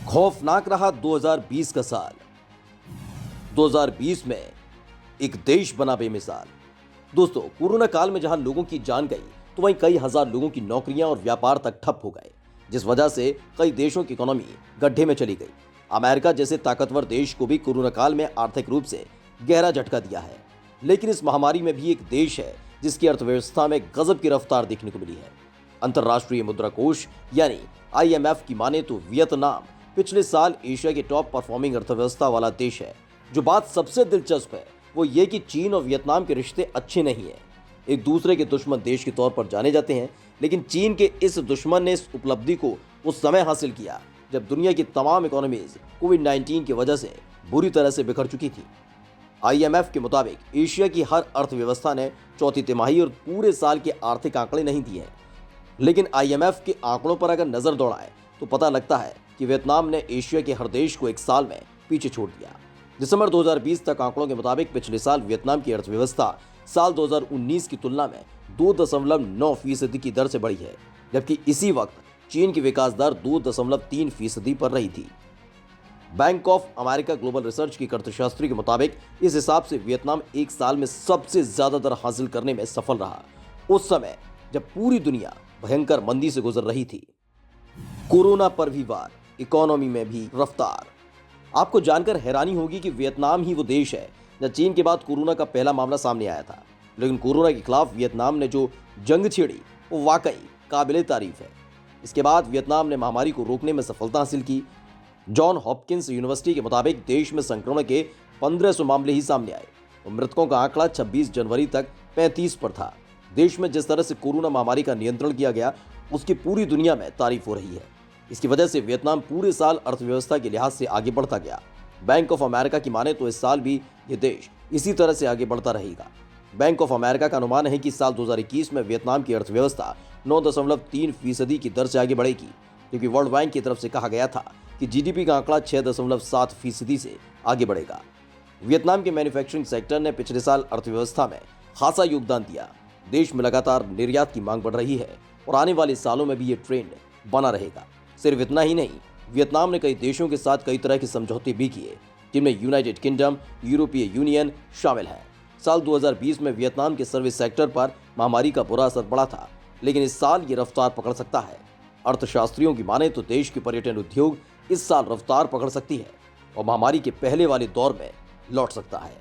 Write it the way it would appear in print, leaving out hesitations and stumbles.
खौफनाक रहा 2020 का साल। 2020 में एक देश बना बेमिसाल। दोस्तों, कोरोना काल में जहां लोगों की जान गई तो वहीं कई हजार लोगों की नौकरियां और व्यापार तक ठप हो गए, जिस वजह से कई देशों की इकोनॉमी गड्ढे में चली गई। अमेरिका जैसे ताकतवर देश को भी कोरोना काल में आर्थिक रूप से गहरा झटका दिया है। लेकिन इस महामारी में भी एक देश है जिसकी अर्थव्यवस्था में गजब की रफ्तार देखने को मिली है। अंतर्राष्ट्रीय मुद्रा कोष यानी IMF की माने तो वियतनाम पिछले साल एशिया के टॉप परफॉर्मिंग अर्थव्यवस्था वाला देश है। जो बात सबसे दिलचस्प है वो ये कि चीन और वियतनाम के रिश्ते अच्छे नहीं हैं, एक दूसरे के दुश्मन देश के तौर पर जाने जाते हैं। लेकिन चीन के इस दुश्मन ने इस उपलब्धि को उस समय हासिल किया जब दुनिया की तमाम इकोनॉमीज कोविड-19 की वजह से बुरी तरह से बिखर चुकी थी। IMF के मुताबिक एशिया की हर अर्थव्यवस्था ने चौथी तिमाही और पूरे साल के आर्थिक आंकड़े नहीं दिए हैं। लेकिन IMF के आंकड़ों पर अगर नजर दौड़ाए तो पता लगता है कि वियतनाम ने एशिया के हर देश को एक साल में पीछे छोड़ दिया। दिसंबर 2020 तक आंकड़ों के मुताबिक पिछले साल वियतनाम की अर्थव्यवस्था साल 2019 की तुलना में 2.9% की दर से बढ़ी है, जबकि इसी वक्त चीन की विकास दर 2.3% पर रही थी। Bank of America global research की अर्थशास्त्री के मुताबिक इस हिसाब से वियतनाम एक साल में सबसे ज्यादा दर हासिल करने में सफल रहा, उस समय जब पूरी दुनिया भयंकर मंदी से गुजर रही थी। कोरोना पर भी वार, इकोनॉमी में भी रफ्तार। आपको जानकर हैरानी होगी कि वियतनाम ही वो देश है जहां चीन के बाद कोरोना का पहला मामला सामने आया था। लेकिन कोरोना के खिलाफ वियतनाम ने जो जंग छेड़ी वो वाकई काबिले तारीफ है। इसके बाद वियतनाम ने महामारी को रोकने में सफलता हासिल की। जॉन हॉपकिंस यूनिवर्सिटी के मुताबिक देश में संक्रमण के 1500 मामले ही सामने आए और मृतकों का आंकड़ा 26 जनवरी तक 35 पर था। देश में जिस तरह से कोरोना महामारी का नियंत्रण किया गया उसकी पूरी दुनिया में तारीफ हो रही है। इसकी वजह से वियतनाम पूरे साल अर्थव्यवस्था के लिहाज से आगे बढ़ता गया। बैंक ऑफ अमेरिका की माने तो इस साल भी ये देश इसी तरह से आगे बढ़ता रहेगा। बैंक ऑफ अमेरिका का अनुमान है कि साल 2021 में वियतनाम की अर्थव्यवस्था 9.3% की दर से आगे बढ़ेगी, क्योंकि वर्ल्ड बैंक की तरफ से कहा गया था कि GDP का आंकड़ा 6.7% से आगे बढ़ेगा। वियतनाम के मैन्युफैक्चरिंग सेक्टर ने पिछले साल अर्थव्यवस्था में खासा योगदान दिया। देश में लगातार निर्यात की मांग बढ़ रही है और आने वाले सालों में भी ये ट्रेंड बना रहेगा। सिर्फ इतना ही नहीं, वियतनाम ने कई देशों के साथ कई तरह के समझौते भी किए, जिनमें यूनाइटेड किंगडम, यूरोपीय यूनियन शामिल है। साल 2020 में वियतनाम के सर्विस सेक्टर पर महामारी का बुरा असर पड़ा था, लेकिन इस साल ये रफ्तार पकड़ सकता है। अर्थशास्त्रियों की माने तो देश के पर्यटन उद्योग इस साल रफ्तार पकड़ सकती है और महामारी के पहले वाले दौर में लौट सकता है।